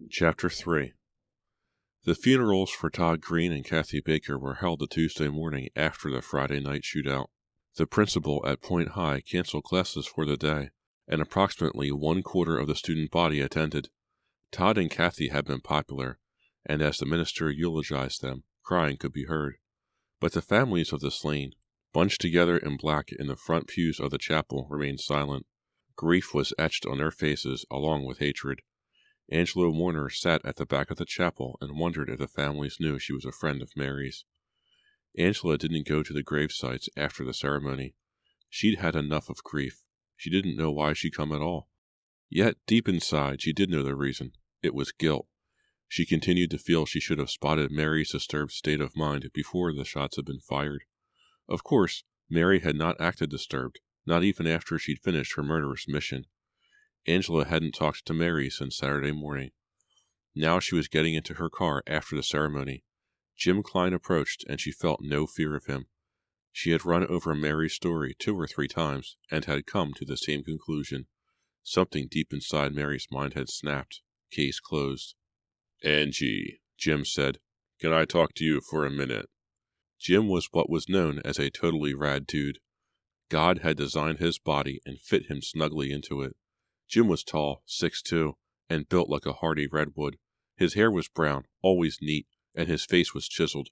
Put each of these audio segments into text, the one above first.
Chapter 3. The funerals for Todd Green and Kathy Baker were held the Tuesday morning after the Friday night shootout. The principal at Point High canceled classes for the day, and approximately 1/4 of the student body attended. Todd and Kathy had been popular, and as the minister eulogized them, crying could be heard. But the families of the slain, bunched together in black in the front pews of the chapel, remained silent. Grief was etched on their faces along with hatred. Angela Warner sat at the back of the chapel and wondered if the families knew she was a friend of Mary's. Angela didn't go to the grave sites after the ceremony. She'd had enough of grief. She didn't know why she'd come at all. Yet, deep inside, she did know the reason. It was guilt. She continued to feel she should have spotted Mary's disturbed state of mind before the shots had been fired. Of course, Mary had not acted disturbed, not even after she'd finished her murderous mission. Angela hadn't talked to Mary since Saturday morning. Now she was getting into her car after the ceremony. Jim Klein approached, and she felt no fear of him. She had run over Mary's story 2 or 3 times, and had come to the same conclusion. Something deep inside Mary's mind had snapped. Case closed. "Angie," Jim said, "can I talk to you for a minute?" Jim was what was known as a totally rad dude. God had designed his body and fit him snugly into it. Jim was tall, 6'2", and built like a hardy redwood. His hair was brown, always neat, and his face was chiseled.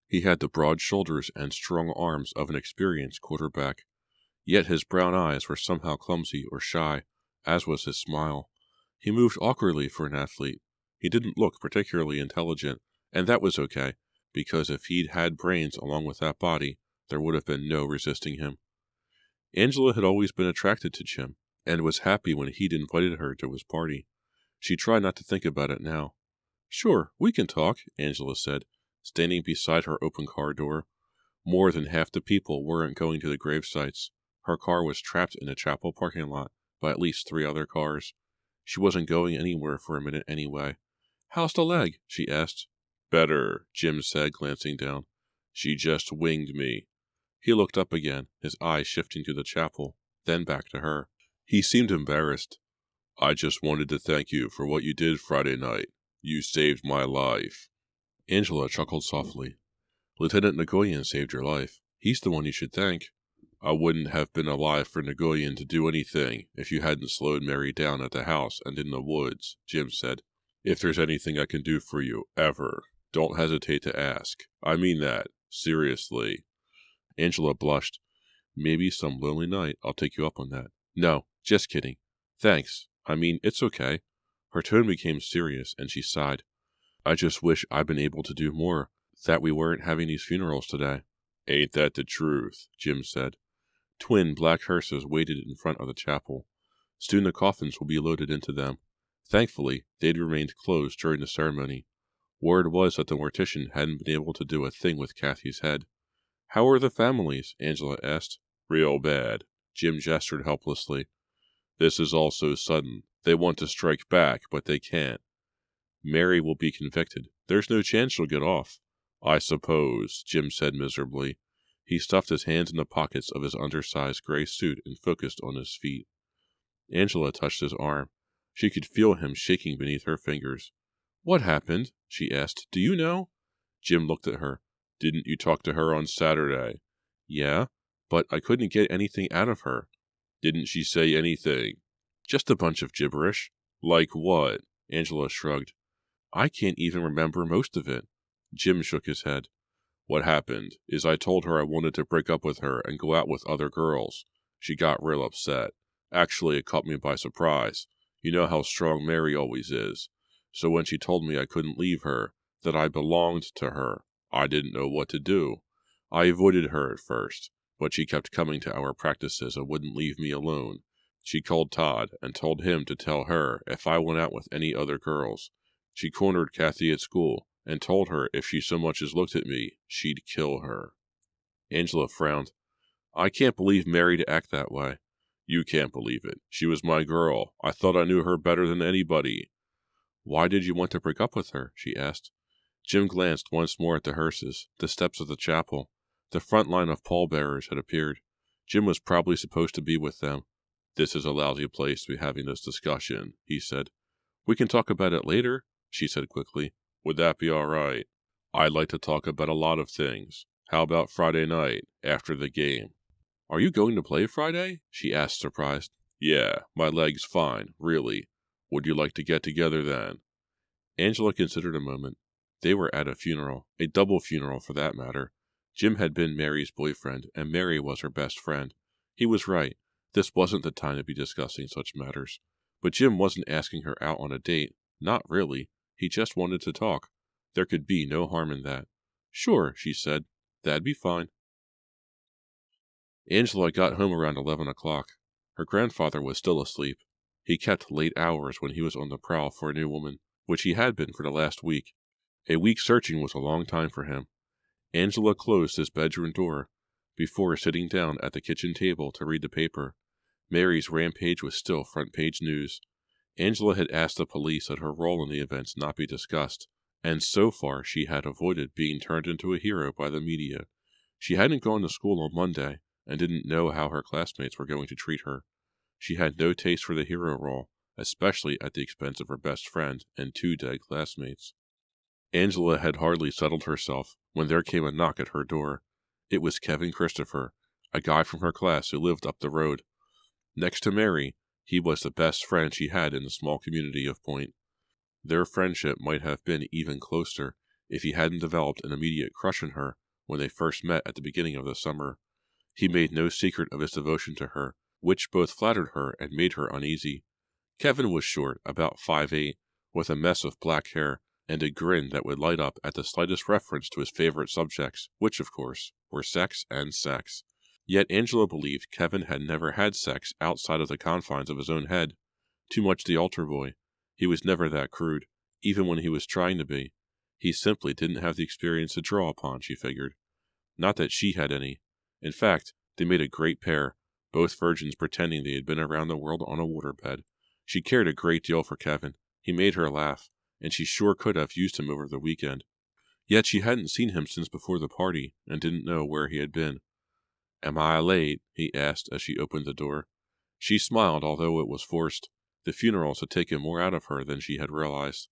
He had the broad shoulders and strong arms of an experienced quarterback. Yet his brown eyes were somehow clumsy or shy, as was his smile. He moved awkwardly for an athlete. He didn't look particularly intelligent, and that was okay, because if he'd had brains along with that body, there would have been no resisting him. Angela had always been attracted to Jim, and was happy when he'd invited her to his party. She tried not to think about it now. "Sure, we can talk," Angela said, standing beside her open car door. More than half the people weren't going to the grave sites. Her car was trapped in a chapel parking lot by at least 3 other cars. She wasn't going anywhere for a minute anyway. "How's the leg?" she asked. "Better," Jim said, glancing down. "She just winged me." He looked up again, his eyes shifting to the chapel, then back to her. He seemed embarrassed. "I just wanted to thank you for what you did Friday night. You saved my life." Angela chuckled softly. "Lieutenant Nagoyan saved your life. He's the one you should thank." "I wouldn't have been alive for Nagoyan to do anything if you hadn't slowed Mary down at the house and in the woods," Jim said. "If there's anything I can do for you, ever, don't hesitate to ask. I mean that, seriously." Angela blushed. "Maybe some lonely night I'll take you up on that." "No, just kidding. Thanks. I mean, it's okay." Her tone became serious, and she sighed. "I just wish I'd been able to do more, that we weren't having these funerals today." "Ain't that the truth?" Jim said. Twin black hearses waited in front of the chapel. Soon the coffins will be loaded into them. Thankfully, they'd remained closed during the ceremony. Word was that the mortician hadn't been able to do a thing with Kathy's head. "How are the families?" Angela asked. "Real bad." Jim gestured helplessly. "This is all so sudden. They want to strike back, but they can't. Mary will be convicted. There's no chance she'll get off." "I suppose," Jim said miserably. He stuffed his hands in the pockets of his undersized gray suit and focused on his feet. Angela touched his arm. She could feel him shaking beneath her fingers. "What happened?" she asked. "Do you know?" Jim looked at her. "Didn't you talk to her on Saturday?" "Yeah, but I couldn't get anything out of her." "Didn't she say anything?" "Just a bunch of gibberish." "Like what?" Angela shrugged. "I can't even remember most of it." Jim shook his head. "What happened is I told her I wanted to break up with her and go out with other girls. She got real upset. Actually, it caught me by surprise. You know how strong Mary always is. So when she told me I couldn't leave her, that I belonged to her, I didn't know what to do. I avoided her at first, but she kept coming to our practices and wouldn't leave me alone. She called Todd and told him to tell her if I went out with any other girls. She cornered Kathy at school and told her if she so much as looked at me, she'd kill her." Angela frowned. "I can't believe Mary to act that way." "You can't believe it. She was my girl. I thought I knew her better than anybody." "Why did you want to break up with her?" she asked. Jim glanced once more at the hearses, the steps of the chapel. The front line of pallbearers had appeared. Jim was probably supposed to be with them. "This is a lousy place to be having this discussion," he said. "We can talk about it later." she said quickly. Would that be all right? I'd like to talk about a lot of things. How about Friday night, after the game? Are you going to play Friday? She asked, surprised. Yeah, my leg's fine, really. Would you like to get together then? Angela considered a moment. They were at a funeral, a double funeral for that matter. Jim had been Mary's boyfriend, and Mary was her best friend. He was right. This wasn't the time to be discussing such matters. But Jim wasn't asking her out on a date. Not really. He just wanted to talk. There could be no harm in that. Sure, she said. That'd be fine. Angela got home around 11 o'clock. Her grandfather was still asleep. He kept late hours when he was on the prowl for a new woman, which he had been for the last week. A week searching was a long time for him. Angela closed his bedroom door before sitting down at the kitchen table to read the paper. Mary's rampage was still front-page news. Angela had asked the police that her role in the events not be discussed, and so far she had avoided being turned into a hero by the media. She hadn't gone to school on Monday, and didn't know how her classmates were going to treat her. She had no taste for the hero role, especially at the expense of her best friend and two dead classmates. Angela had hardly settled herself when there came a knock at her door. It was Kevin Christopher, a guy from her class who lived up the road. Next to Mary, he was the best friend she had in the small community of Point. Their friendship might have been even closer if he hadn't developed an immediate crush on her when they first met at the beginning of the summer. He made no secret of his devotion to her, which both flattered her and made her uneasy. Kevin was short, about 5'8", with a mess of black hair, and a grin that would light up at the slightest reference to his favorite subjects, which, of course, were sex and sex. Yet Angela believed Kevin had never had sex outside of the confines of his own head. Too much the altar boy. He was never that crude, even when he was trying to be. He simply didn't have the experience to draw upon, she figured. Not that she had any. In fact, they made a great pair, both virgins pretending they had been around the world on a waterbed. She cared a great deal for Kevin. He made her laugh, and she sure could have used him over the weekend. Yet she hadn't seen him since before the party, and didn't know where he had been. Am I late? He asked as she opened the door. She smiled, although it was forced. The funerals had taken more out of her than she had realized.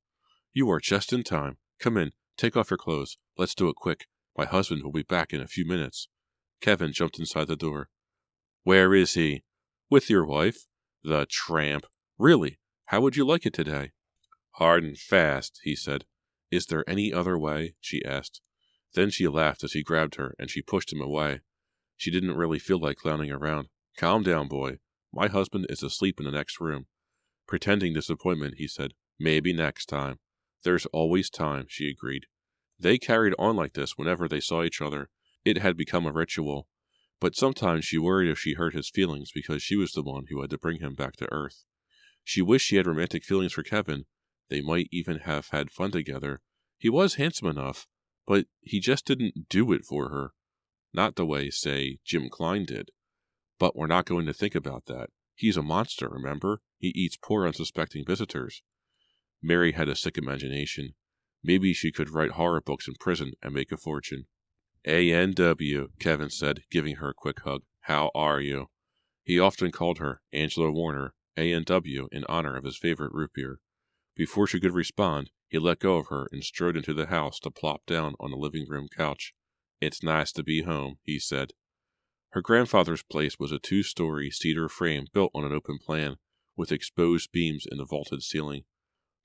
You are just in time. Come in. Take off your clothes. Let's do it quick. My husband will be back in a few minutes. Kevin jumped inside the door. Where is he? With your wife. The tramp. Really? How would you like it today? Hard and fast, he said. Is there any other way? She asked. Then she laughed as he grabbed her, and she pushed him away. She didn't really feel like clowning around. Calm down, boy. My husband is asleep in the next room. Pretending disappointment, he said. Maybe next time. There's always time, she agreed. They carried on like this whenever they saw each other. It had become a ritual. But sometimes she worried if she hurt his feelings because she was the one who had to bring him back to earth. She wished she had romantic feelings for Kevin. They might even have had fun together. He was handsome enough, but he just didn't do it for her. Not the way, say, Jim Klein did. But we're not going to think about that. He's a monster, remember? He eats poor unsuspecting visitors. Mary had a sick imagination. Maybe she could write horror books in prison and make a fortune. A.N.W., Kevin said, giving her a quick hug. How are you? He often called her Angela Warner, A.N.W., in honor of his favorite root beer. Before she could respond, he let go of her and strode into the house to plop down on the living room couch. It's nice to be home, he said. Her grandfather's place was a 2-story cedar frame built on an open plan, with exposed beams in the vaulted ceiling.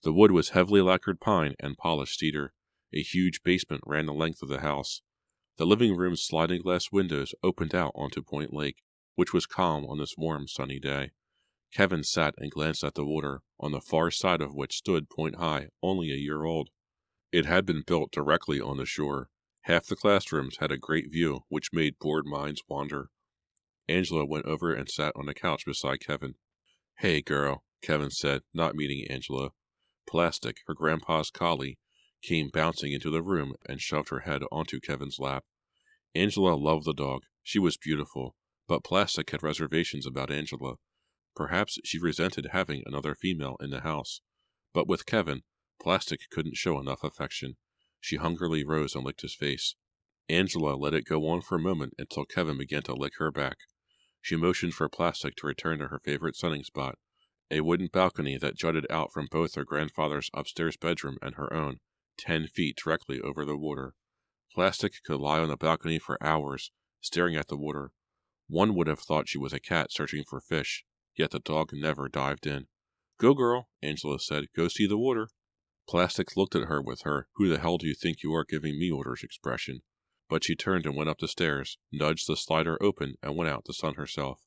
The wood was heavily lacquered pine and polished cedar. A huge basement ran the length of the house. The living room's sliding glass windows opened out onto Point Lake, which was calm on this warm, sunny day. Kevin sat and glanced at the water, on the far side of which stood Point High, only a year old. It had been built directly on the shore. Half the classrooms had a great view, which made bored minds wander. Angela went over and sat on the couch beside Kevin. Hey, girl, Kevin said, not meeting Angela. Plastic, her grandpa's collie, came bouncing into the room and shoved her head onto Kevin's lap. Angela loved the dog. She was beautiful, but Plastic had reservations about Angela. Perhaps she resented having another female in the house. But with Kevin, Plastic couldn't show enough affection. She hungrily rose and licked his face. Angela let it go on for a moment until Kevin began to lick her back. She motioned for Plastic to return to her favorite sunning spot, a wooden balcony that jutted out from both her grandfather's upstairs bedroom and her own, 10 feet directly over the water. Plastic could lie on the balcony for hours, staring at the water. One would have thought she was a cat searching for fish, yet the dog never dived in. "Go, girl," Angela said. "Go see the water." Plastic looked at her with her "who the hell do you think you are giving me orders" expression. But she turned and went up the stairs, nudged the slider open, and went out to sun herself.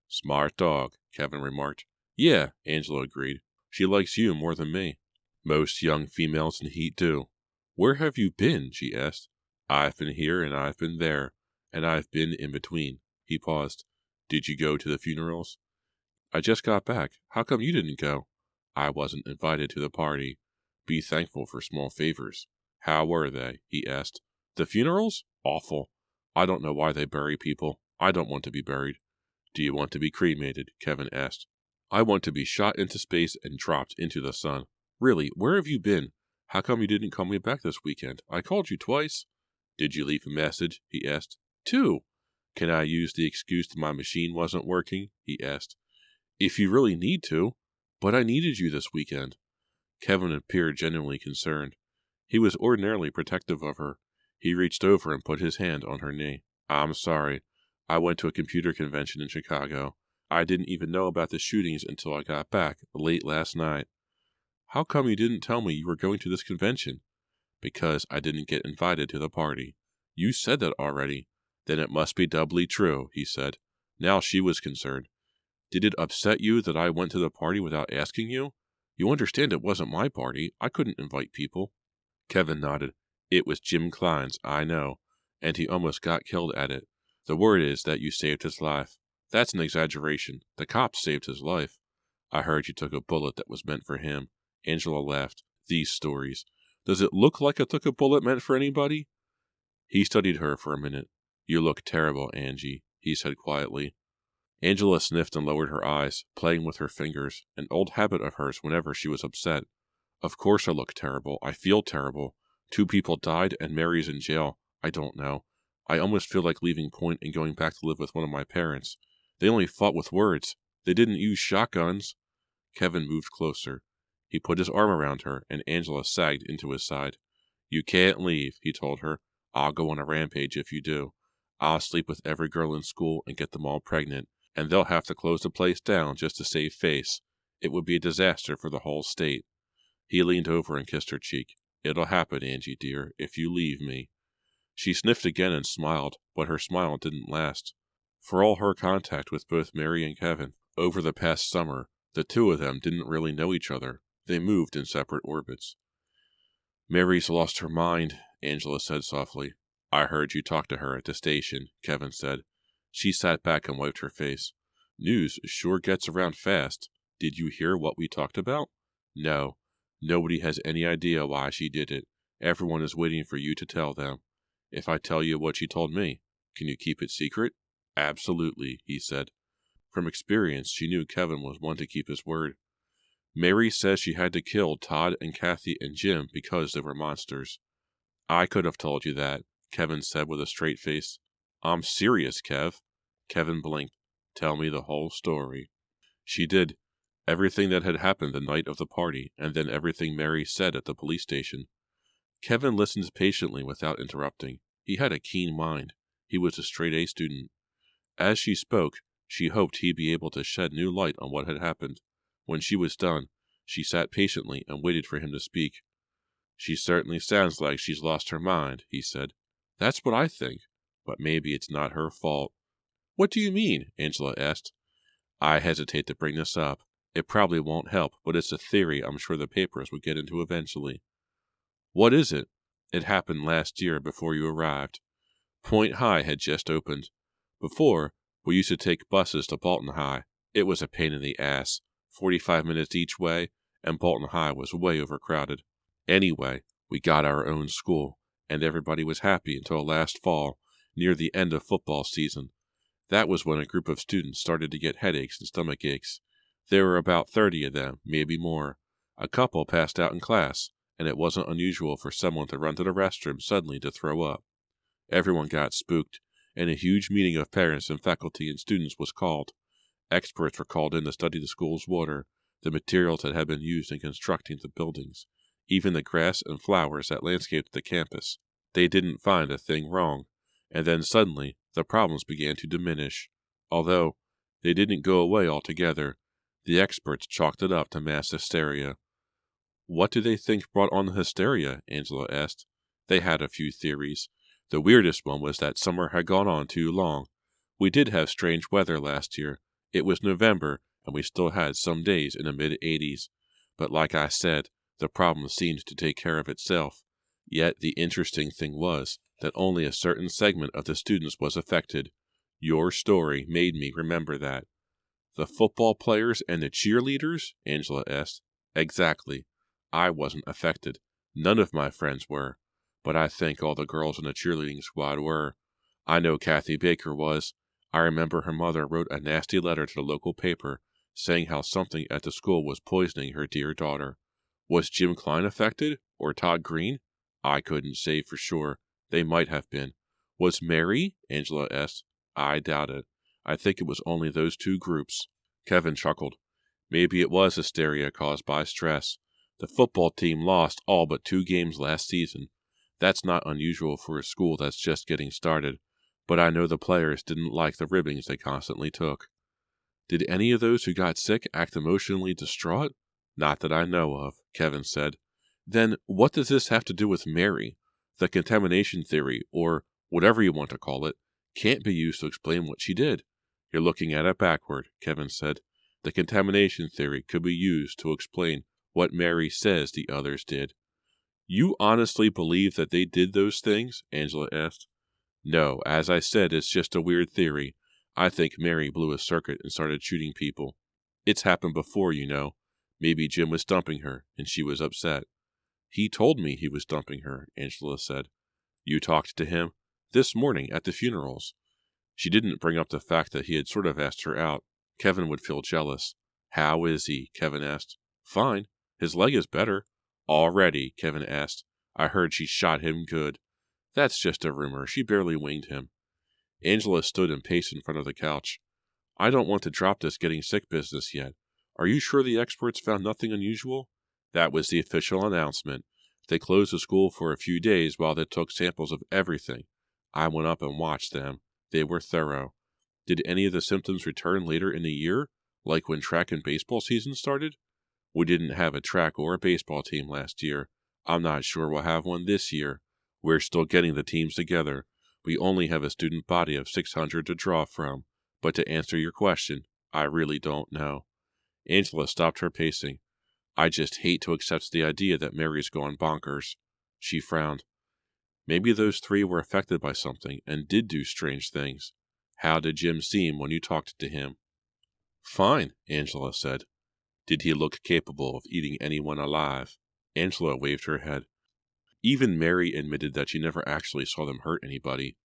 "Smart dog," Kevin remarked. "Yeah," Angela agreed. "She likes you more than me." Most young females in heat do. "Where have you been?" she asked. "I've been here, and I've been there, and I've been in between." He paused. "Did you go to the funerals?" "I just got back. How come you didn't go?" "I wasn't invited to the party." Be thankful for small favors. "How were they?" he asked. "The funerals? Awful. I don't know why they bury people. I don't want to be buried." "Do you want to be cremated?" Kevin asked. "I want to be shot into space and dropped into the sun." "Really, where have you been? How come you didn't call me back this weekend? I called you twice." "Did you leave a message?" he asked. "Two." "Can I use the excuse that my machine wasn't working?" he asked. "If you really need to." "But I needed you this weekend." Kevin appeared genuinely concerned. He was ordinarily protective of her. He reached over and put his hand on her knee. "I'm sorry. I went to a computer convention in Chicago. I didn't even know about the shootings until I got back late last night." "How come you didn't tell me you were going to this convention?" "Because I didn't get invited to the party." "You said that already." "Then it must be doubly true," he said. Now she was concerned. "Did it upset you that I went to the party without asking you? You understand it wasn't my party. I couldn't invite people." Kevin nodded. "It was Jim Klein's, I know, and he almost got killed at it. The word is that you saved his life." "That's an exaggeration. The cops saved his life." "I heard you took a bullet that was meant for him." Angela laughed. "These stories. Does it look like I took a bullet meant for anybody?" He studied her for a minute. "You look terrible, Angie," he said quietly. Angela sniffed and lowered her eyes, playing with her fingers, an old habit of hers whenever she was upset. "Of course I look terrible. I feel terrible. 2 people died and Mary's in jail. I don't know. I almost feel like leaving Point and going back to live with one of my parents. They only fought with words. They didn't use shotguns." Kevin moved closer. He put his arm around her, and Angela sagged into his side. "You can't leave," he told her. "I'll go on a rampage if you do. I'll sleep with every girl in school and get them all pregnant, and they'll have to close the place down just to save face. It would be a disaster for the whole state." He leaned over and kissed her cheek. "It'll happen, Angie dear, if you leave me." She sniffed again and smiled, but her smile didn't last. For all her contact with both Mary and Kevin over the past summer, the two of them didn't really know each other. They moved in separate orbits. "Mary's lost her mind," Angela said softly. "I heard you talk to her at the station," Kevin said. She sat back and wiped her face. "News sure gets around fast. Did you hear what we talked about?" "No. Nobody has any idea why she did it. Everyone is waiting for you to tell them." "If I tell you what she told me, can you keep it secret?" "Absolutely," he said. From experience, she knew Kevin was one to keep his word. "Mary says she had to kill Todd and Kathy and Jim because they were monsters." "I could have told you that," Kevin said with a straight face. "I'm serious, Kev." Kevin blinked. "Tell me the whole story." She did. Everything that had happened the night of the party, and then everything Mary said at the police station. Kevin listened patiently without interrupting. He had a keen mind. He was a straight-A student. As she spoke, she hoped he'd be able to shed new light on what had happened. When she was done, she sat patiently and waited for him to speak. "She certainly sounds like she's lost her mind," he said. "That's what I think, but maybe it's not her fault." "What do you mean?" Angela asked. "I hesitate to bring this up. It probably won't help, but it's a theory I'm sure the papers would get into eventually." "What is it?" "It happened last year before you arrived. Point High had just opened. Before, we used to take buses to Bolton High. It was a pain in the ass, 45 minutes each way, and Bolton High was way overcrowded. Anyway, we got our own school, and everybody was happy until last fall, near the end of football season. That was when a group of students started to get headaches and stomach aches. There were about 30 of them, maybe more. A couple passed out in class, and it wasn't unusual for someone to run to the restroom suddenly to throw up. Everyone got spooked, and a huge meeting of parents and faculty and students was called. Experts were called in to study the school's water. the materials that had been used in constructing the buildings, even the grass and flowers that landscaped the campus. They didn't find a thing wrong, and then suddenly the problems began to diminish. Although they didn't go away altogether, the experts chalked it up to mass hysteria. What do they think brought on the hysteria? Angela asked. They had a few theories. The weirdest one was that summer had gone on too long. We did have strange weather last year. It was November, and we still had some days in the mid-80s. But like I said, the problem seemed to take care of itself. Yet the interesting thing was that only a certain segment of the students was affected. Your story made me remember that. The football players and the cheerleaders? Angela asked. Exactly. I wasn't affected. None of my friends were. But I think all the girls in the cheerleading squad were. I know Kathy Baker was. I remember her mother wrote a nasty letter to the local paper saying how something at the school was poisoning her dear daughter. Was Jim Klein affected? Or Todd Green? I couldn't say for sure. They might have been. Was Mary? Angela asked. I doubt it. I think it was only those two groups. Kevin chuckled. Maybe it was hysteria caused by stress. The football team lost all but 2 games last season. That's not unusual for a school that's just getting started, but I know the players didn't like the ribbings they constantly took. Did any of those who got sick act emotionally distraught? Not that I know of, Kevin said. Then what does this have to do with Mary? The contamination theory, or whatever you want to call it, can't be used to explain what she did. You're looking at it backward, Kevin said. The contamination theory could be used to explain what Mary says the others did. You honestly believe that they did those things? Angela asked. No, as I said, it's just a weird theory. I think Mary blew a circuit and started shooting people. It's happened before, you know. Maybe Jim was dumping her, and she was upset. He told me he was dumping her, Angela said. You talked to him? This morning, at the funerals. She didn't bring up the fact that he had sort of asked her out. Kevin would feel jealous. How is he? Kevin asked. Fine. His leg is better. Already, Kevin asked. I heard she shot him good. That's just a rumor. She barely winged him. Angela stood and paced in front of the couch. I don't want to drop this getting sick business yet. Are you sure the experts found nothing unusual? That was the official announcement. They closed the school for a few days while they took samples of everything. I went up and watched them. They were thorough. Did any of the symptoms return later in the year, like when track and baseball season started? We didn't have a track or a baseball team last year. I'm not sure we'll have one this year. We're still getting the teams together. We only have a student body of 600 to draw from. But to answer your question, I really don't know. Angela stopped her pacing. I just hate to accept the idea that Mary's gone bonkers. She frowned. Maybe those 3 were affected by something and did do strange things. How did Jim seem when you talked to him? Fine, Angela said. Did he look capable of eating anyone alive? Angela waved her head. Even Mary admitted that she never actually saw them hurt anybody.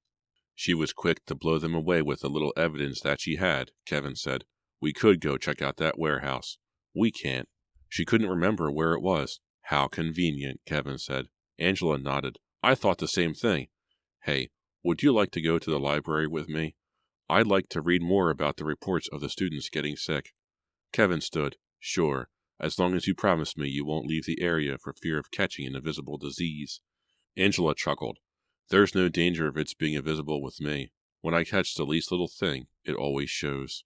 She was quick to blow them away with the little evidence that she had, Kevin said. We could go check out that warehouse. We can't. She couldn't remember where it was. How convenient, Kevin said. Angela nodded. I thought the same thing. Hey, would you like to go to the library with me? I'd like to read more about the reports of the students getting sick. Kevin stood. Sure, as long as you promise me you won't leave the area for fear of catching an invisible disease. Angela chuckled. There's no danger of its being invisible with me. When I catch the least little thing, it always shows.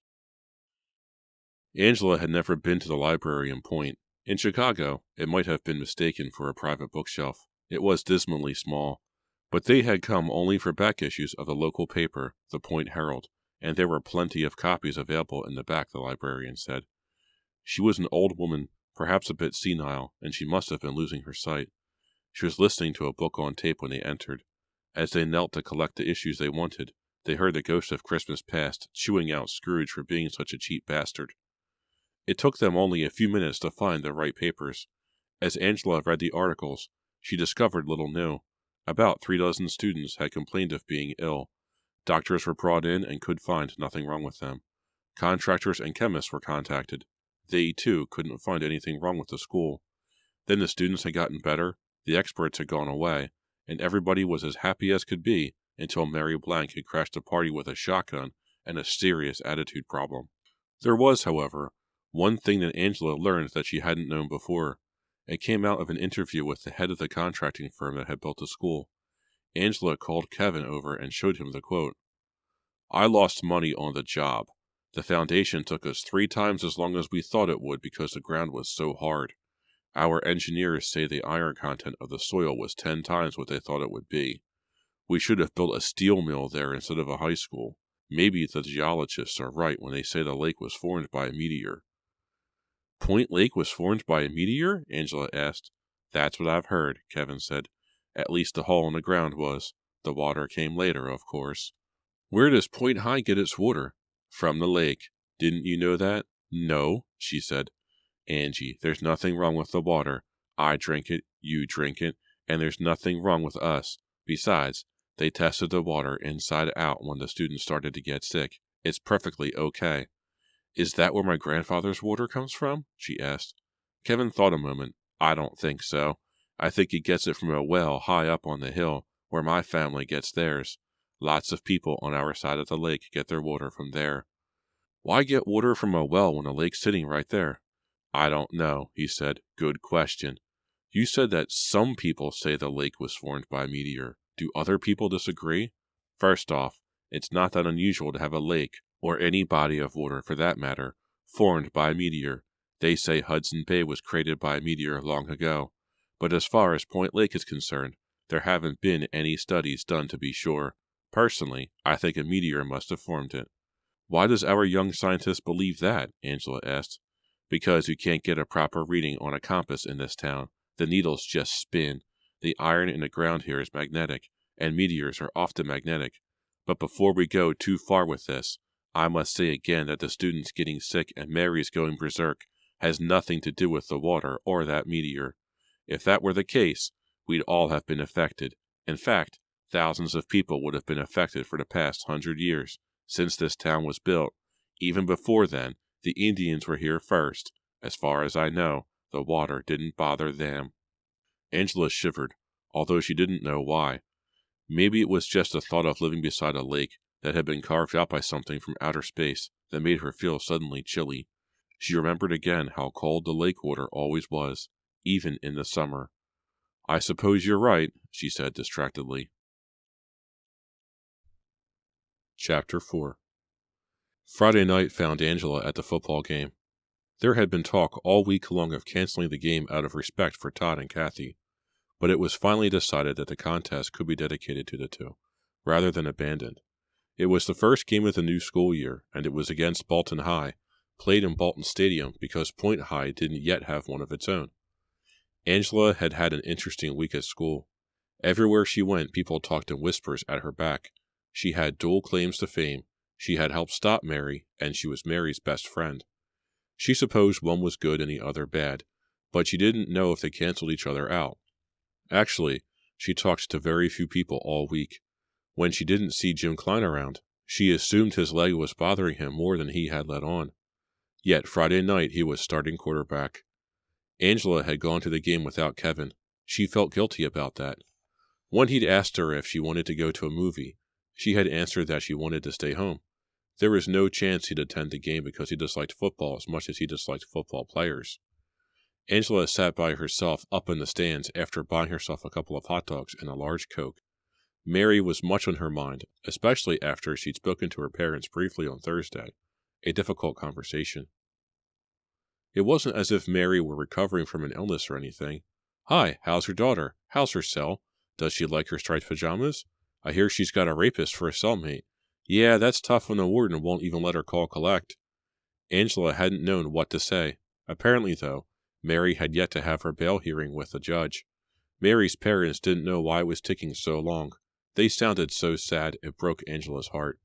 Angela had never been to the library in Point. In Chicago, it might have been mistaken for a private bookshelf. It was dismally small. But they had come only for back issues of the local paper, the Point Herald, and there were plenty of copies available in the back, the librarian said. She was an old woman, perhaps a bit senile, and she must have been losing her sight. She was listening to a book on tape when they entered. As they knelt to collect the issues they wanted, they heard the ghost of Christmas Past chewing out Scrooge for being such a cheap bastard. It took them only a few minutes to find the right papers. As Angela read the articles, she discovered little new. About 3 dozen students had complained of being ill. Doctors were brought in and could find nothing wrong with them. Contractors and chemists were contacted. They, too, couldn't find anything wrong with the school. Then the students had gotten better, the experts had gone away, and everybody was as happy as could be until Mary Blank had crashed a party with a shotgun and a serious attitude problem. There was, however, One thing that Angela learned that she hadn't known before. It came out of an interview with the head of the contracting firm that had built the school. Angela called Kevin over and showed him the quote. "I lost money on the job. The foundation took us 3 times as long as we thought it would because the ground was so hard. Our engineers say the iron content of the soil was 10 times what they thought it would be. We should have built a steel mill there instead of a high school. Maybe the geologists are right when they say the lake was formed by a meteor." "Point Lake was formed by a meteor?" Angela asked. "That's what I've heard," Kevin said. "At least the hole in the ground was. The water came later, of course." "Where does Point High get its water?" "From the lake. Didn't you know that?" "No," she said. "Angie, there's nothing wrong with the water. I drink it, you drink it, and there's nothing wrong with us. Besides, they tested the water inside out when the students started to get sick. It's perfectly okay." "Is that where my grandfather's water comes from?" she asked. Kevin thought a moment. "I don't think so. I think he gets it from a well high up on the hill, where my family gets theirs. Lots of people on our side of the lake get their water from there." "Why get water from a well when the lake's sitting right there?" "I don't know," he said. "Good question. You said that some people say the lake was formed by a meteor. Do other people disagree? First off, it's not that unusual to have a lake, or any body of water for that matter, formed by a meteor. They say Hudson Bay was created by a meteor long ago. But as far as Point Lake is concerned, there haven't been any studies done to be sure. Personally, I think a meteor must have formed it." "Why does our young scientist believe that?" Angela asked. "Because you can't get a proper reading on a compass in this town. The needles just spin. The iron in the ground here is magnetic, and meteors are often magnetic. But before we go too far with this, I must say again that the students getting sick and Mary's going berserk has nothing to do with the water or that meteor. If that were the case, we'd all have been affected. In fact, thousands of people would have been affected for the past 100 years, since this town was built. Even before then, the Indians were here first. As far as I know, the water didn't bother them." Angela shivered, although she didn't know why. Maybe it was just the thought of living beside a lake that had been carved out by something from outer space that made her feel suddenly chilly. She remembered again how cold the lake water always was, even in the summer. "I suppose you're right," she said distractedly. Chapter 4. Friday night found Angela at the football game. There had been talk all week long of canceling the game out of respect for Todd and Kathy, but it was finally decided that the contest could be dedicated to the two, rather than abandoned. It was the first game of the new school year, and it was against Bolton High, played in Bolton Stadium because Point High didn't yet have one of its own. Angela had had an interesting week at school. Everywhere she went, people talked in whispers at her back. She had dual claims to fame. She had helped stop Mary, and she was Mary's best friend. She supposed one was good and the other bad, but she didn't know if they canceled each other out. Actually, she talked to very few people all week. When she didn't see Jim Klein around, she assumed his leg was bothering him more than he had let on. Yet Friday night he was starting quarterback. Angela had gone to the game without Kevin. She felt guilty about that. When he'd asked her if she wanted to go to a movie, she had answered that she wanted to stay home. There was no chance he'd attend the game because he disliked football as much as he disliked football players. Angela sat by herself up in the stands after buying herself a couple of hot dogs and a large Coke. Mary was much on her mind, especially after she'd spoken to her parents briefly on Thursday. A difficult conversation. It wasn't as if Mary were recovering from an illness or anything. "Hi, how's your daughter? How's her cell? Does she like her striped pajamas? I hear she's got a rapist for a cellmate. Yeah, that's tough when the warden won't even let her call collect." Angela hadn't known what to say. Apparently, though, Mary had yet to have her bail hearing with the judge. Mary's parents didn't know why it was taking so long. They sounded so sad it broke Angela's heart.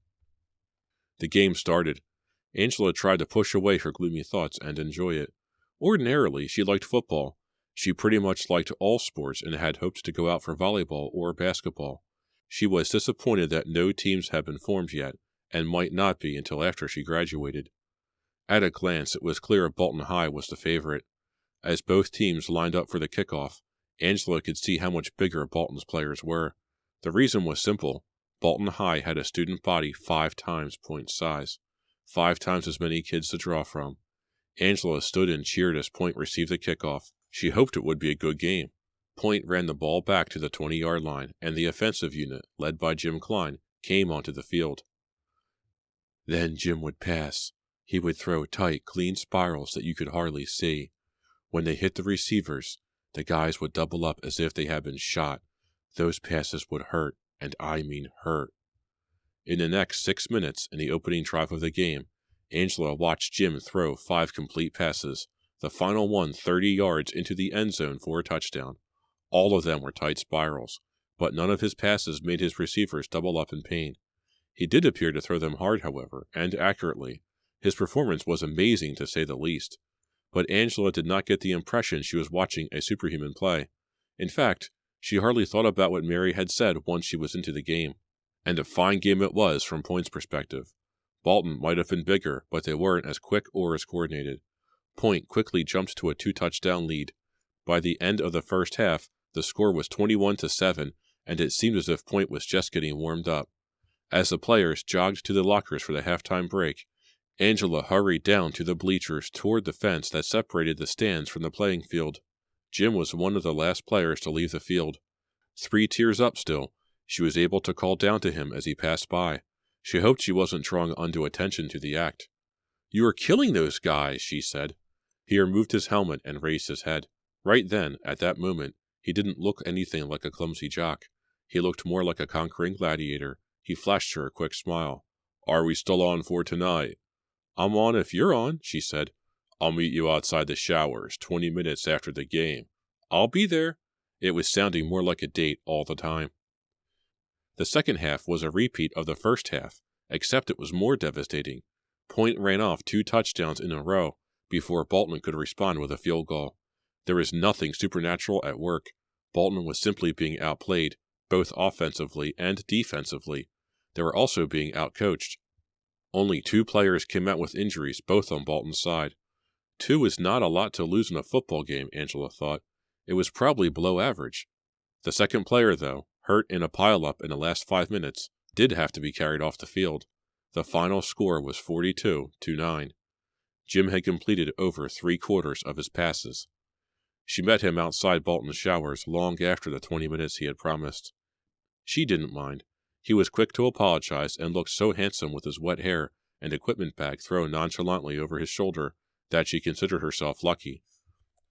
The game started. Angela tried to push away her gloomy thoughts and enjoy it. Ordinarily, she liked football. She pretty much liked all sports and had hoped to go out for volleyball or basketball. She was disappointed that no teams had been formed yet, and might not be until after she graduated. At a glance, it was clear Bolton High was the favorite. As both teams lined up for the kickoff, Angela could see how much bigger Bolton's players were. The reason was simple. Bolton High had a student body 5 times Point's size. 5 times as many kids to draw from. Angela stood and cheered as Point received the kickoff. She hoped it would be a good game. Point ran the ball back to the 20-yard line, and the offensive unit, led by Jim Klein, came onto the field. Then Jim would pass. He would throw tight, clean spirals that you could hardly see. When they hit the receivers, the guys would double up as if they had been shot. Those passes would hurt, and I mean hurt. In the next 6 minutes, in the opening drive of the game, Angela watched Jim throw 5 complete passes, the final one 30 yards into the end zone for a touchdown. All of them were tight spirals, but none of his passes made his receivers double up in pain. He did appear to throw them hard, however, and accurately. His performance was amazing, to say the least. But Angela did not get the impression she was watching a superhuman play. In fact, she hardly thought about what Mary had said once she was into the game. And a fine game it was from Point's perspective. Bolton might have been bigger, but they weren't as quick or as coordinated. Point quickly jumped to a 2-touchdown lead. By the end of the first half, the score was 21-7, and it seemed as if Point was just getting warmed up. As the players jogged to the lockers for the halftime break, Angela hurried down to the bleachers toward the fence that separated the stands from the playing field. Jim was one of the last players to leave the field. 3 tiers up still, she was able to call down to him as he passed by. She hoped she wasn't drawing undue attention to the act. "You are killing those guys," she said. He removed his helmet and raised his head. Right then, at that moment, he didn't look anything like a clumsy jock. He looked more like a conquering gladiator. He flashed her a quick smile. "Are we still on for tonight?" "I'm on if you're on," she said. "I'll meet you outside the showers 20 minutes after the game." "I'll be there." It was sounding more like a date all the time. The second half was a repeat of the first half, except it was more devastating. Point ran off 2 touchdowns in a row before Bolton could respond with a field goal. There was nothing supernatural at work. Bolton was simply being outplayed, both offensively and defensively. They were also being outcoached. Only 2 players came out with injuries, both on Bolton's side. 2 is not a lot to lose in a football game, Angela thought. It was probably below average. The second player, though, hurt in a pileup in the last 5 minutes, did have to be carried off the field. The final score was 42-9. Jim had completed over 3/4 of his passes. She met him outside Bolton's showers long after the 20 minutes he had promised. She didn't mind. He was quick to apologize and looked so handsome with his wet hair and equipment bag thrown nonchalantly over his shoulder that she considered herself lucky.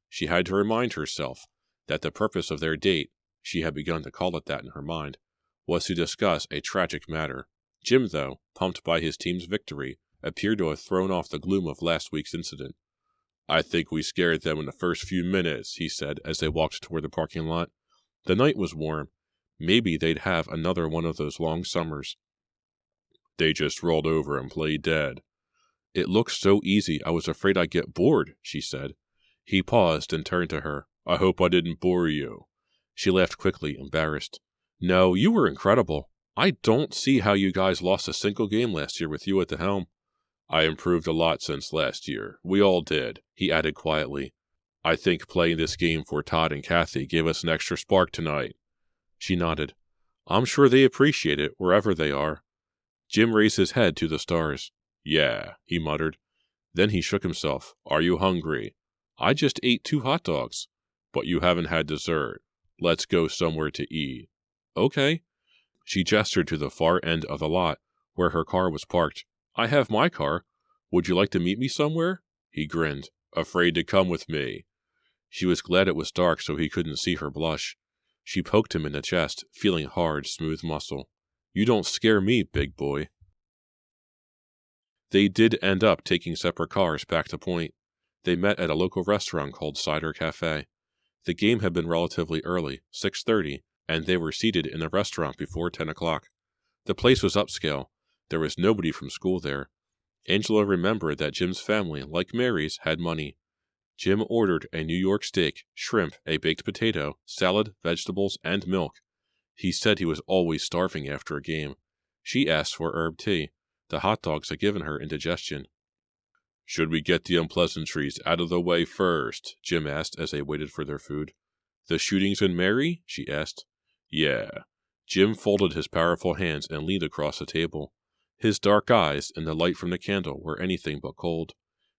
She had to remind herself that the purpose of their date, she had begun to call it that in her mind, was to discuss a tragic matter. Jim, though, pumped by his team's victory, appeared to have thrown off the gloom of last week's incident. "I think we scared them in the first few minutes," he said as they walked toward the parking lot. The night was warm. Maybe they'd have another one of those long summers. "They just rolled over and played dead." "It looked so easy I was afraid I'd get bored," she said. He paused and turned to her. "I hope I didn't bore you." She laughed quickly, embarrassed. "No, you were incredible. I don't see how you guys lost a single game last year with you at the helm." "I improved a lot since last year. We all did," he added quietly. "I think playing this game for Todd and Kathy gave us an extra spark tonight." She nodded. "I'm sure they appreciate it, wherever they are." Jim raised his head to the stars. "Yeah," he muttered. Then he shook himself. "Are you hungry?" "I just ate 2 hot dogs." "But you haven't had dessert. Let's go somewhere to eat." "Okay." She gestured to the far end of the lot, where her car was parked. "I have my car. Would you like to meet me somewhere?" He grinned. "Afraid to come with me?" She was glad it was dark so he couldn't see her blush. She poked him in the chest, feeling hard, smooth muscle. "You don't scare me, big boy." They did end up taking separate cars back to Point. They met at a local restaurant called Cider Cafe. The game had been relatively early, 6:30, and they were seated in the restaurant before 10 o'clock. The place was upscale. There was nobody from school there. Angela remembered that Jim's family, like Mary's, had money. Jim ordered a New York steak, shrimp, a baked potato, salad, vegetables, and milk. He said he was always starving after a game. She asked for herb tea. The hot dogs had given her indigestion. "Should we get the unpleasantries out of the way first?" Jim asked as they waited for their food. "The shootings in Mary?" she asked. "Yeah." Jim folded his powerful hands and leaned across the table. His dark eyes, in the light from the candle, were anything but cold.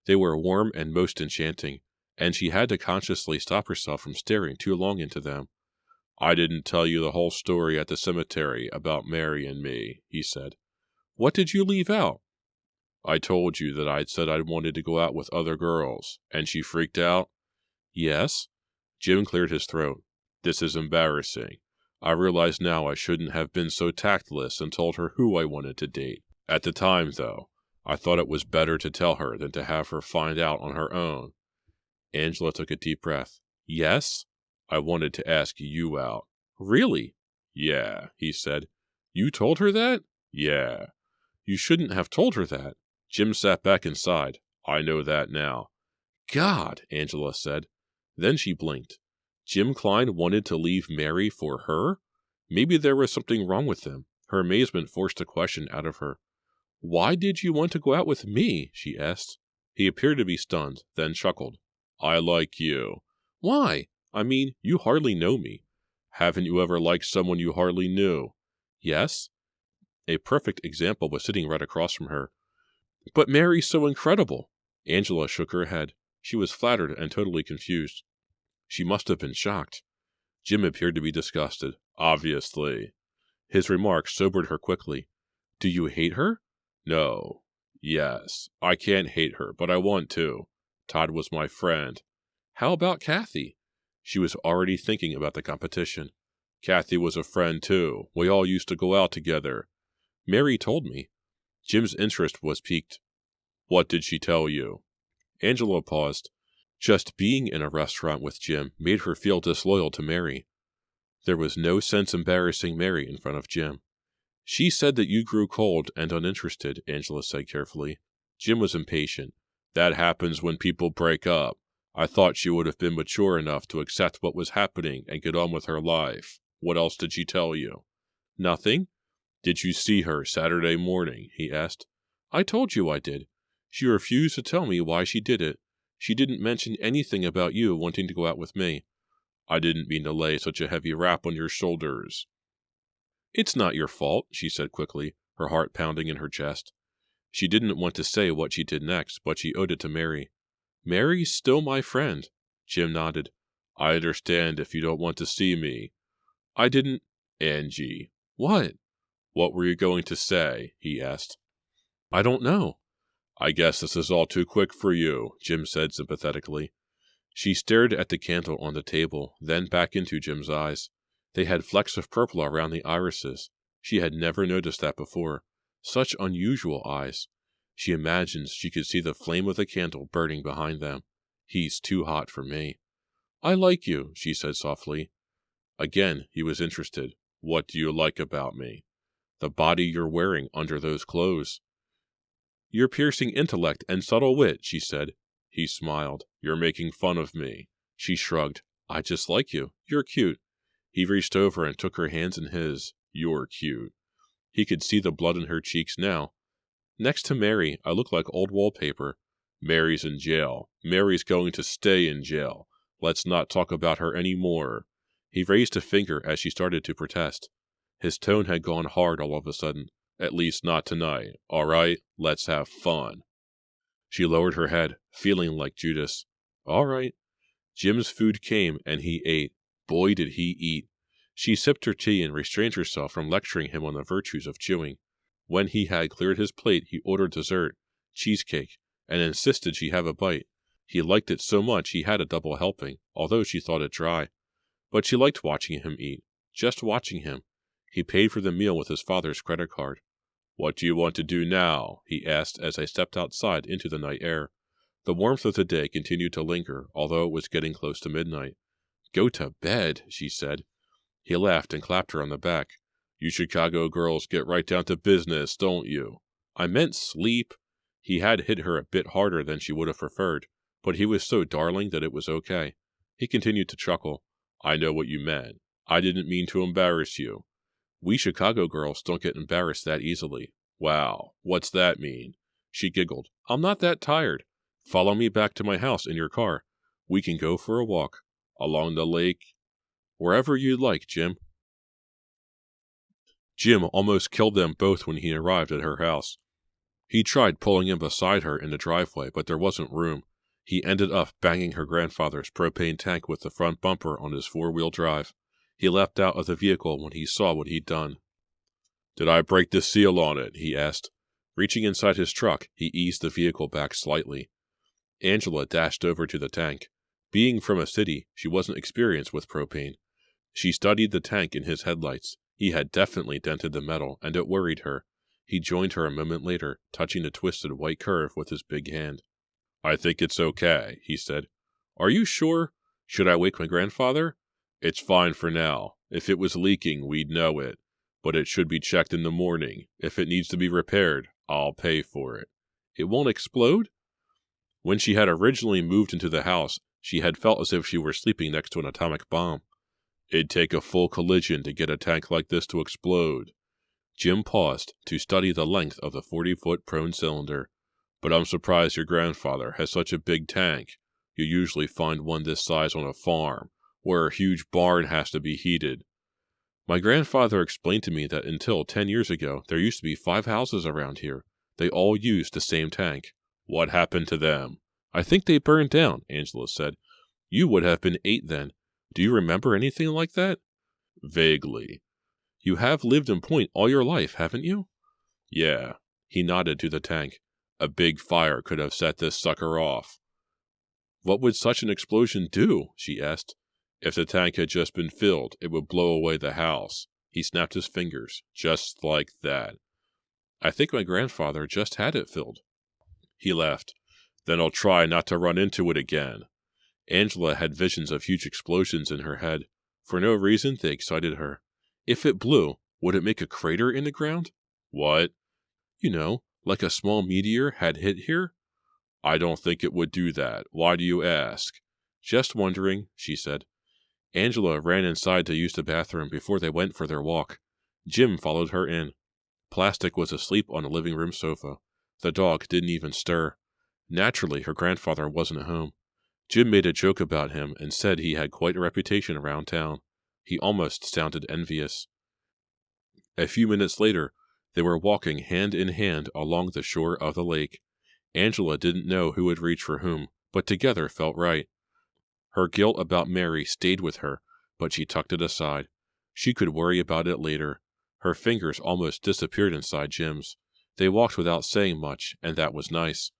They were warm and most enchanting, and she had to consciously stop herself from staring too long into them. "I didn't tell you the whole story at the cemetery about Mary and me," he said. "What did you leave out?" "I told you that I'd said I wanted to go out with other girls, and she freaked out." "Yes?" Jim cleared his throat. "This is embarrassing. I realize now I shouldn't have been so tactless and told her who I wanted to date. At the time, though, I thought it was better to tell her than to have her find out on her own." Angela took a deep breath. "Yes?" "I wanted to ask you out." "Really?" "Yeah," he said. "You told her that?" "Yeah." "You shouldn't have told her that." Jim sat back and sighed. "I know that now." "God," Angela said. Then she blinked. Jim Klein wanted to leave Mary for her? Maybe there was something wrong with them. Her amazement forced a question out of her. "Why did you want to go out with me?" she asked. He appeared to be stunned, then chuckled. "I like you." "Why? I mean, you hardly know me." "Haven't you ever liked someone you hardly knew?" "Yes." A perfect example was sitting right across from her. "But Mary's so incredible." Angela shook her head. She was flattered and totally confused. She must have been shocked. Jim appeared to be disgusted. "Obviously." His remark sobered her quickly. "Do you hate her?" "No. Yes. I can't hate her, but I want to. Todd was my friend." "How about Kathy?" She was already thinking about the competition. "Kathy was a friend, too. We all used to go out together." "Mary told me." Jim's interest was piqued. "What did she tell you?" Angela paused. Just being in a restaurant with Jim made her feel disloyal to Mary. There was no sense embarrassing Mary in front of Jim. "She said that you grew cold and uninterested," Angela said carefully. Jim was impatient. "That happens when people break up. I thought she would have been mature enough to accept what was happening and get on with her life. What else did she tell you?" "Nothing." "Did you see her Saturday morning?" he asked. "I told you I did. She refused to tell me why she did it. She didn't mention anything about you wanting to go out with me." "I didn't mean to lay such a heavy rap on your shoulders." "It's not your fault," she said quickly, her heart pounding in her chest. She didn't want to say what she did next, but she owed it to Mary. "Mary's still my friend." Jim nodded. "I understand if you don't want to see me." "I didn't—" "Angie." "What?" "What were you going to say?" he asked. "I don't know." "I guess this is all too quick for you," Jim said sympathetically. She stared at the candle on the table, then back into Jim's eyes. They had flecks of purple around the irises. She had never noticed that before. Such unusual eyes. She imagined she could see the flame of the candle burning behind them. "He's too hot for me." "I like you," she said softly. Again he was interested. "What do you like about me?" "The body you're wearing under those clothes." "Your piercing intellect and subtle wit," she said. He smiled. "You're making fun of me." She shrugged. "I just like you. You're cute." He reached over and took her hands in his. "You're cute." He could see the blood in her cheeks now. "Next to Mary, I look like old wallpaper." "Mary's in jail. Mary's going to stay in jail. Let's not talk about her any more." He raised a finger as she started to protest. His tone had gone hard all of a sudden. "At least not tonight. All right? Let's have fun." She lowered her head, feeling like Judas. "All right." Jim's food came, and he ate. Boy, did he eat. She sipped her tea and restrained herself from lecturing him on the virtues of chewing. When he had cleared his plate, he ordered dessert, cheesecake, and insisted she have a bite. He liked it so much he had a double helping, although she thought it dry. But she liked watching him eat, just watching him. He paid for the meal with his father's credit card. "What do you want to do now?" he asked as they stepped outside into the night air. The warmth of the day continued to linger, although it was getting close to midnight. "Go to bed," she said. He laughed and clapped her on the back. "You Chicago girls get right down to business, don't you?" "I meant sleep." He had hit her a bit harder than she would have preferred, but he was so darling that it was okay. He continued to chuckle. "I know what you meant. I didn't mean to embarrass you." "We Chicago girls don't get embarrassed that easily." "Wow, what's that mean?" She giggled. "I'm not that tired. Follow me back to my house in your car. We can go for a walk. Along the lake?" "Wherever you like, Jim." Jim almost killed them both when he arrived at her house. He tried pulling in beside her in the driveway, but there wasn't room. He ended up banging her grandfather's propane tank with the front bumper on his four-wheel drive. He leapt out of the vehicle when he saw what he'd done. "Did I break the seal on it?" he asked. Reaching inside his truck, he eased the vehicle back slightly. Angela dashed over to the tank. Being from a city, she wasn't experienced with propane. She studied the tank in his headlights. He had definitely dented the metal, and it worried her. He joined her a moment later, touching the twisted white curve with his big hand. "I think it's okay," he said. "Are you sure? Should I wake my grandfather?" "It's fine for now. If it was leaking, we'd know it. But it should be checked in the morning. If it needs to be repaired, I'll pay for it." "It won't explode?" When she had originally moved into the house, she had felt as if she were sleeping next to an atomic bomb. "It'd take a full collision to get a tank like this to explode." Jim paused to study the length of the 40-foot prone cylinder. "But I'm surprised your grandfather has such a big tank. You usually find one this size on a farm, where a huge barn has to be heated." "My grandfather explained to me that until 10 years ago, there used to be 5 houses around here. They all used the same tank." "What happened to them?" "I think they burned down," Angela said. "You would have been 8 then. Do you remember anything like that?" "Vaguely." "You have lived in Point all your life, haven't you?" "Yeah." He nodded to the tank. "A big fire could have set this sucker off." "What would such an explosion do?" she asked. "If the tank had just been filled, it would blow away the house." He snapped his fingers. "Just like that." "I think my grandfather just had it filled." He laughed. "Then I'll try not to run into it again." Angela had visions of huge explosions in her head. For no reason, they excited her. If it blew, would it make a crater in the ground? "What?" "You know, like a small meteor had hit here." "I don't think it would do that. Why do you ask?" "Just wondering," she said. Angela ran inside to use the bathroom before they went for their walk. Jim followed her in. Plastic was asleep on the living room sofa. The dog didn't even stir. Naturally, her grandfather wasn't at home. Jim made a joke about him and said he had quite a reputation around town. He almost sounded envious. A few minutes later, they were walking hand in hand along the shore of the lake. Angela didn't know who would reach for whom, but together felt right. Her guilt about Mary stayed with her, but she tucked it aside. She could worry about it later. Her fingers almost disappeared inside Jim's. They walked without saying much, and that was nice.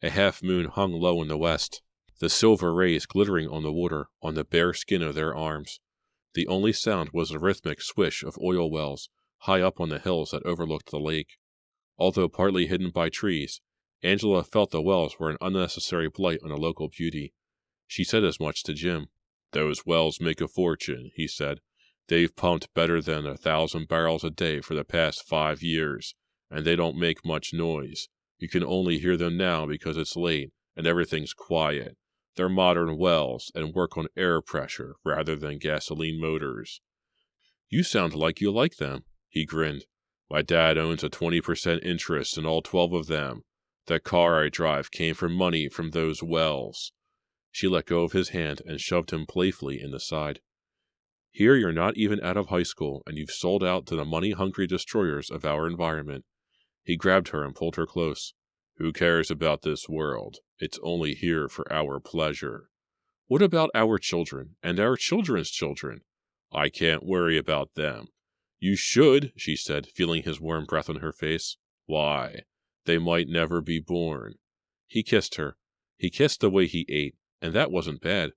A half-moon hung low in the west, the silver rays glittering on the water, on the bare skin of their arms. The only sound was the rhythmic swish of oil wells, high up on the hills that overlooked the lake. Although partly hidden by trees, Angela felt the wells were an unnecessary blight on a local beauty. She said as much to Jim. "Those wells make a fortune," he said. "They've pumped better than 1,000 barrels a day for the past 5 years, and they don't make much noise. You can only hear them now because it's late, and everything's quiet. They're modern wells, and work on air pressure rather than gasoline motors." "You sound like you like them." He grinned. "My dad owns a 20% interest in all 12 of them. The car I drive came from money from those wells." She let go of his hand and shoved him playfully in the side. "Here you're not even out of high school, and you've sold out to the money-hungry destroyers of our environment." He grabbed her and pulled her close. "Who cares about this world? It's only here for our pleasure." "What about our children, and our children's children?" "I can't worry about them." "You should," she said, feeling his warm breath on her face. "Why? They might never be born." He kissed her. He kissed the way he ate, and that wasn't bad.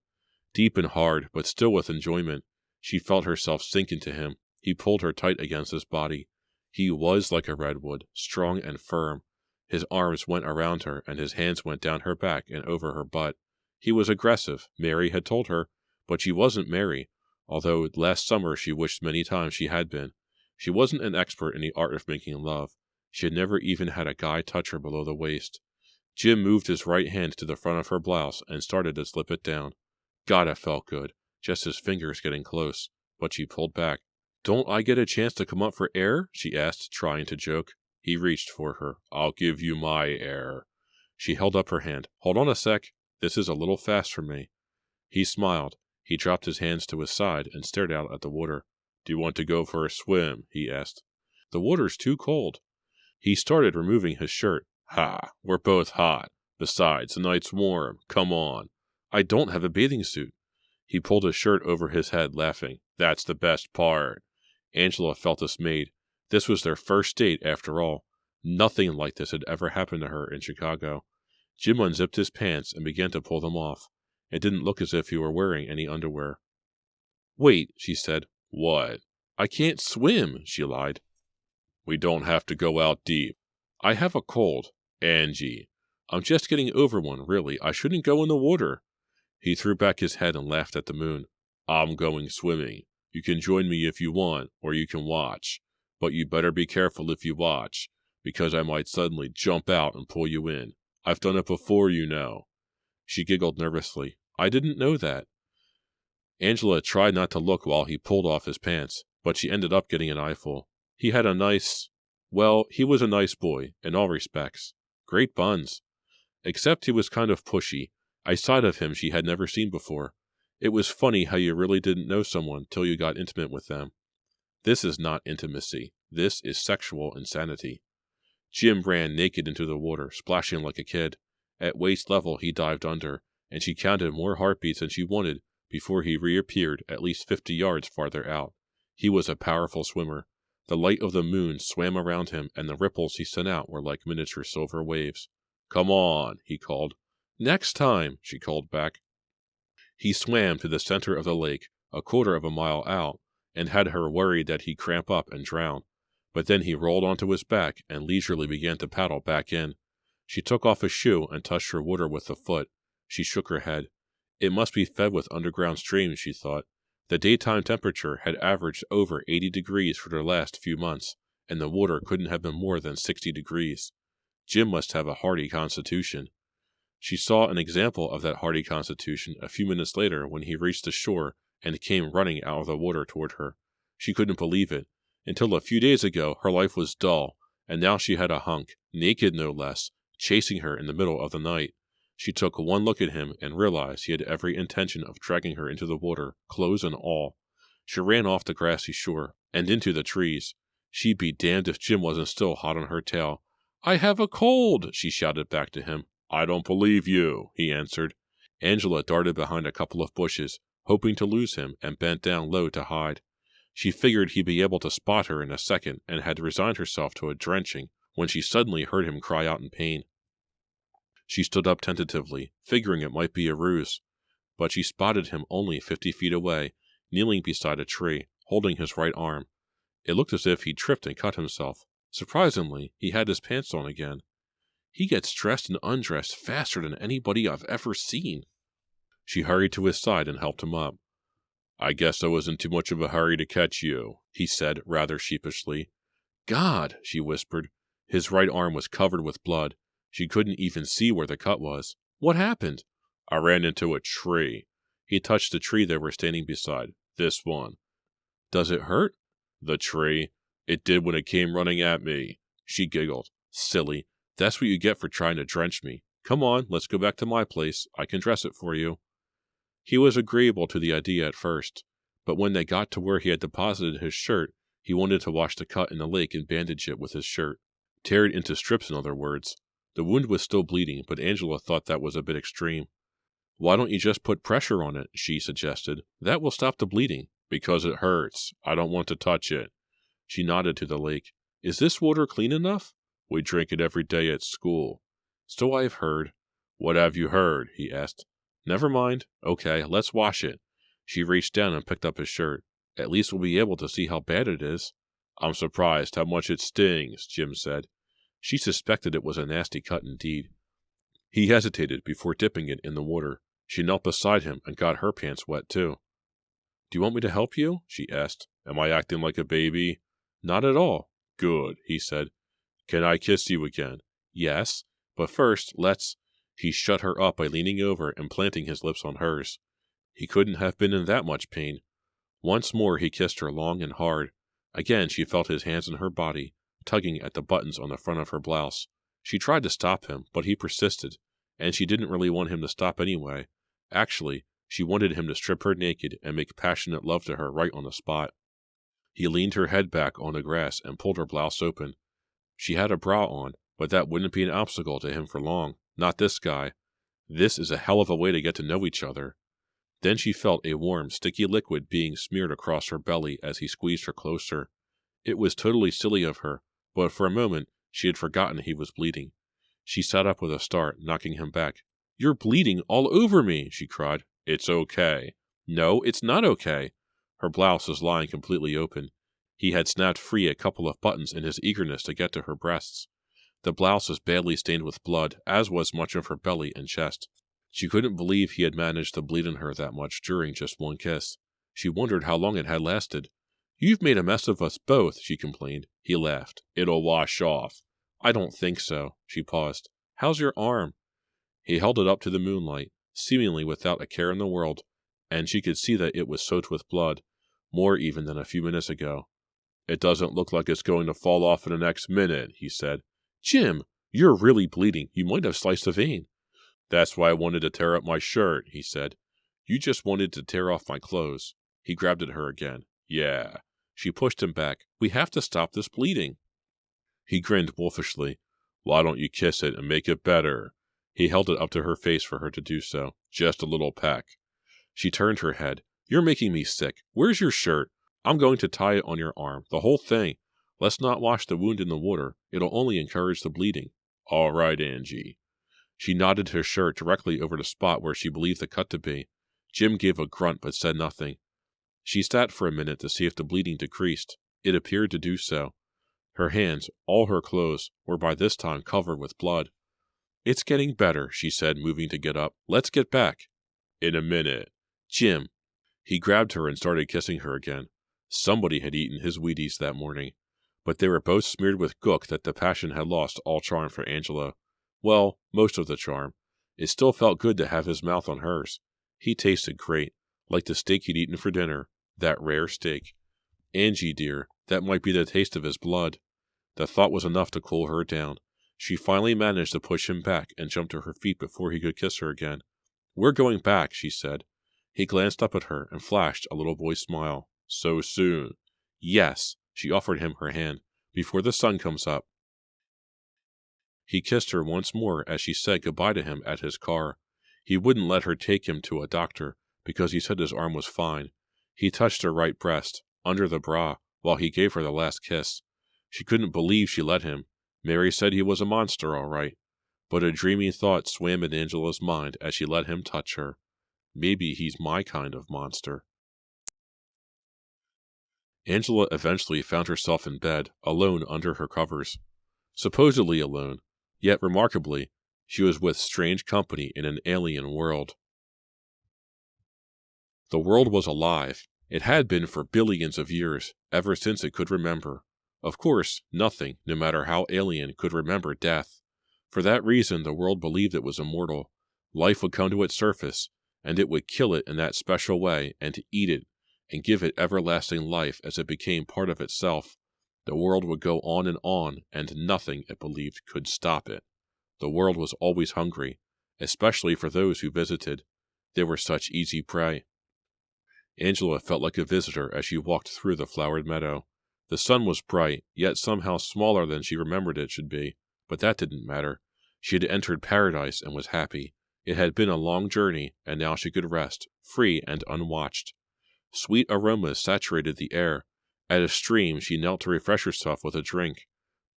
Deep and hard, but still with enjoyment. She felt herself sink into him. He pulled her tight against his body. He was like a redwood, strong and firm. His arms went around her, and his hands went down her back and over her butt. He was aggressive, Mary had told her, but she wasn't Mary, although last summer she wished many times she had been. She wasn't an expert in the art of making love. She had never even had a guy touch her below the waist. Jim moved his right hand to the front of her blouse and started to slip it down. God, it felt good, just his fingers getting close, but she pulled back. "Don't I get a chance to come up for air?" she asked, trying to joke. He reached for her. "I'll give you my air." She held up her hand. "Hold on a sec. This is a little fast for me." He smiled. He dropped his hands to his side and stared out at the water. "Do you want to go for a swim?" he asked. "The water's too cold." He started removing his shirt. Ha, we're both hot. Besides, the night's warm. Come on. I don't have a bathing suit. He pulled his shirt over his head, laughing. That's the best part. Angela felt dismayed. This was their first date, after all. Nothing like this had ever happened to her in Chicago. Jim unzipped his pants and began to pull them off. It didn't look as if he were wearing any underwear. Wait, she said. What? I can't swim, she lied. We don't have to go out deep. I have a cold. Angie. I'm just getting over one, really. I shouldn't go in the water. He threw back his head and laughed at the moon. I'm going swimming. You can join me if you want, or you can watch. But you better be careful if you watch, because I might suddenly jump out and pull you in. I've done it before, you know. She giggled nervously. I didn't know that. Angela tried not to look while he pulled off his pants, but she ended up getting an eyeful. He had he was a nice boy, in all respects. Great buns. Except he was kind of pushy, a side of him she had never seen before. It was funny how you really didn't know someone till you got intimate with them. This is not intimacy. This is sexual insanity. Jim ran naked into the water, splashing like a kid. At waist level he dived under, and she counted more heartbeats than she wanted before he reappeared at least 50 yards farther out. He was a powerful swimmer. The light of the moon swam around him, and the ripples he sent out were like miniature silver waves. Come on, he called. Next time, she called back. He swam to the center of the lake, a quarter of a mile out, and had her worried that he'd cramp up and drown. But then he rolled onto his back and leisurely began to paddle back in. She took off a shoe and touched her water with the foot. She shook her head. It must be fed with underground streams, she thought. The daytime temperature had averaged over 80 degrees for the last few months, and the water couldn't have been more than 60 degrees. Jim must have a hardy constitution. She saw an example of that hardy constitution a few minutes later when he reached the shore and came running out of the water toward her. She couldn't believe it. Until a few days ago, her life was dull, and now she had a hunk, naked no less, chasing her in the middle of the night. She took one look at him and realized he had every intention of dragging her into the water, clothes and all. She ran off the grassy shore and into the trees. She'd be damned if Jim wasn't still hot on her tail. I have a cold, she shouted back to him. I don't believe you, he answered. Angela darted behind a couple of bushes, hoping to lose him, and bent down low to hide. She figured he'd be able to spot her in a second and had resigned herself to a drenching when she suddenly heard him cry out in pain. She stood up tentatively, figuring it might be a ruse, but she spotted him only 50 feet away, kneeling beside a tree, holding his right arm. It looked as if he'd tripped and cut himself. Surprisingly, he had his pants on again. He gets dressed and undressed faster than anybody I've ever seen. She hurried to his side and helped him up. I guess I was in too much of a hurry to catch you, he said rather sheepishly. God, she whispered. His right arm was covered with blood. She couldn't even see where the cut was. What happened? I ran into a tree. He touched the tree they were standing beside. This one. Does it hurt? The tree. It did when it came running at me. She giggled. Silly. That's what you get for trying to drench me. Come on, let's go back to my place. I can dress it for you. He was agreeable to the idea at first, but when they got to where he had deposited his shirt, he wanted to wash the cut in the lake and bandage it with his shirt. Tear it into strips, in other words. The wound was still bleeding, but Angela thought that was a bit extreme. Why don't you just put pressure on it, she suggested. That will stop the bleeding. Because it hurts. I don't want to touch it. She nodded to the lake. Is this water clean enough? We drink it every day at school. So I've heard. What have you heard? He asked. Never mind. Okay, let's wash it. She reached down and picked up his shirt. At least we'll be able to see how bad it is. I'm surprised how much it stings, Jim said. She suspected it was a nasty cut indeed. He hesitated before dipping it in the water. She knelt beside him and got her pants wet too. Do you want me to help you? She asked. Am I acting like a baby? Not at all. Good, he said. Can I kiss you again? Yes, but first, let's... He shut her up by leaning over and planting his lips on hers. He couldn't have been in that much pain. Once more he kissed her long and hard. Again she felt his hands in her body, tugging at the buttons on the front of her blouse. She tried to stop him, but he persisted, and she didn't really want him to stop anyway. Actually, she wanted him to strip her naked and make passionate love to her right on the spot. He leaned her head back on the grass and pulled her blouse open. She had a bra on, but that wouldn't be an obstacle to him for long. Not this guy. This is a hell of a way to get to know each other. Then she felt a warm, sticky liquid being smeared across her belly as he squeezed her closer. It was totally silly of her, but for a moment she had forgotten he was bleeding. She sat up with a start, knocking him back. "You're bleeding all over me," she cried. "It's okay." "No, it's not okay." Her blouse was lying completely open. He had snapped free a couple of buttons in his eagerness to get to her breasts. The blouse was badly stained with blood, as was much of her belly and chest. She couldn't believe he had managed to bleed in her that much during just one kiss. She wondered how long it had lasted. "You've made a mess of us both," she complained. He laughed. "It'll wash off." "I don't think so." She paused. "How's your arm?" He held it up to the moonlight, seemingly without a care in the world, and she could see that it was soaked with blood, more even than a few minutes ago. "It doesn't look like it's going to fall off in the next minute," he said. "Jim, you're really bleeding. You might have sliced a vein." "That's why I wanted to tear up my shirt," he said. "You just wanted to tear off my clothes." He grabbed at her again. "Yeah." She pushed him back. "We have to stop this bleeding." He grinned wolfishly. "Why don't you kiss it and make it better?" He held it up to her face for her to do so. "Just a little peck." She turned her head. "You're making me sick. Where's your shirt? I'm going to tie it on your arm. The whole thing. Let's not wash the wound in the water. It'll only encourage the bleeding." "All right, Angie." She knotted her shirt directly over the spot where she believed the cut to be. Jim gave a grunt but said nothing. She sat for a minute to see if the bleeding decreased. It appeared to do so. Her hands, all her clothes, were by this time covered with blood. "It's getting better," she said, moving to get up. "Let's get back." "In a minute." "Jim." He grabbed her and started kissing her again. Somebody had eaten his Wheaties that morning, but they were both smeared with gook that the passion had lost all charm for Angela. Well, most of the charm. It still felt good to have his mouth on hers. He tasted great, like the steak he'd eaten for dinner, that rare steak. Angie, dear, that might be the taste of his blood. The thought was enough to cool her down. She finally managed to push him back and jump to her feet before he could kiss her again. "We're going back," she said. He glanced up at her and flashed a little boy's smile. "So soon?" "Yes." She offered him her hand. "Before the sun comes up." He kissed her once more as she said goodbye to him at his car. He wouldn't let her take him to a doctor because he said his arm was fine. He touched her right breast, under the bra, while he gave her the last kiss. She couldn't believe she let him. Mary said he was a monster, all right. But a dreamy thought swam in Angela's mind as she let him touch her. Maybe he's my kind of monster. Angela eventually found herself in bed, alone under her covers. Supposedly alone, yet remarkably, she was with strange company in an alien world. The world was alive. It had been for billions of years, ever since it could remember. Of course, nothing, no matter how alien, could remember death. For that reason, the world believed it was immortal. Life would come to its surface, and it would kill it in that special way and eat it, and give it everlasting life as it became part of itself. The world would go on, and nothing, it believed, could stop it. The world was always hungry, especially for those who visited. They were such easy prey. Angela felt like a visitor as she walked through the flowered meadow. The sun was bright, yet somehow smaller than she remembered it should be, but that didn't matter. She had entered paradise and was happy. It had been a long journey, and now she could rest, free and unwatched. Sweet aromas saturated the air. At a stream, she knelt to refresh herself with a drink.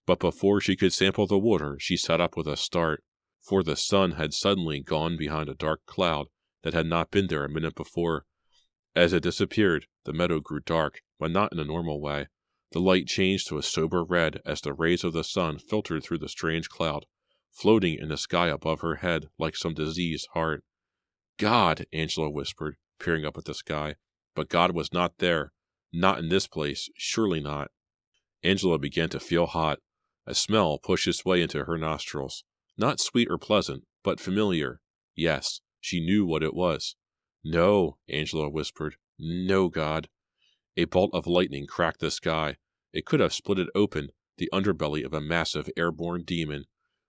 But before she could sample the water, she sat up with a start, for the sun had suddenly gone behind a dark cloud that had not been there a minute before. As it disappeared, the meadow grew dark, but not in a normal way. The light changed to a sober red as the rays of the sun filtered through the strange cloud, floating in the sky above her head like some diseased heart. "God!" Angela whispered, peering up at the sky. But God was not there. Not in this place, surely not. Angela began to feel hot. A smell pushed its way into her nostrils. Not sweet or pleasant, but familiar. Yes, she knew what it was. "No," Angela whispered. "No, God." A bolt of lightning cracked the sky. It could have split it open, the underbelly of a massive airborne demon.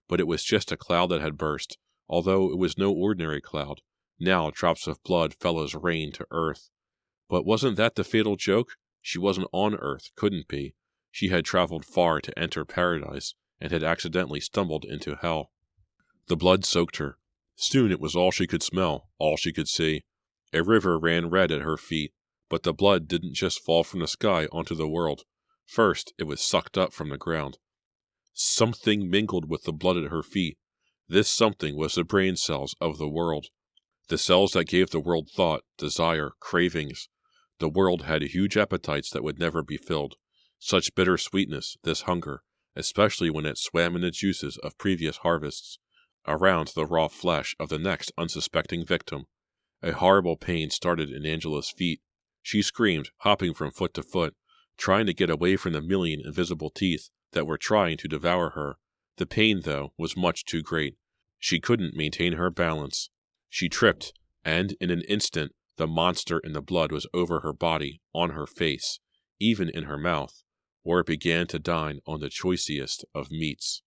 But it was just a cloud that had burst, although it was no ordinary cloud. Now drops of blood fell as rain to earth. But wasn't that the fatal joke? She wasn't on Earth, couldn't be. She had traveled far to enter paradise, and had accidentally stumbled into hell. The blood soaked her. Soon it was all she could smell, all she could see. A river ran red at her feet, but the blood didn't just fall from the sky onto the world. First, it was sucked up from the ground. Something mingled with the blood at her feet. This something was the brain cells of the world. The cells that gave the world thought, desire, cravings. The world had huge appetites that would never be filled. Such bitter sweetness, this hunger, especially when it swam in the juices of previous harvests, around the raw flesh of the next unsuspecting victim. A horrible pain started in Angela's feet. She screamed, hopping from foot to foot, trying to get away from the million invisible teeth that were trying to devour her. The pain, though, was much too great. She couldn't maintain her balance. She tripped, and in an instant the monster in the blood was over her body, on her face, even in her mouth, where it began to dine on the choicest of meats.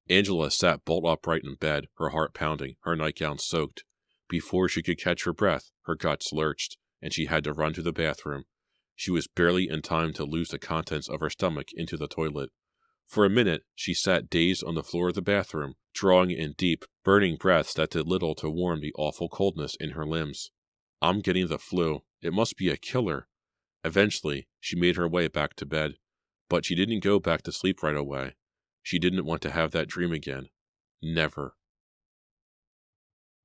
Angela sat bolt upright in bed, her heart pounding, her nightgown soaked. Before she could catch her breath, her guts lurched, and she had to run to the bathroom. She was barely in time to lose the contents of her stomach into the toilet. For a minute, she sat dazed on the floor of the bathroom, drawing in deep, burning breaths that did little to warm the awful coldness in her limbs. I'm getting the flu. It must be a killer. Eventually, she made her way back to bed, but she didn't go back to sleep right away. She didn't want to have that dream again. Never.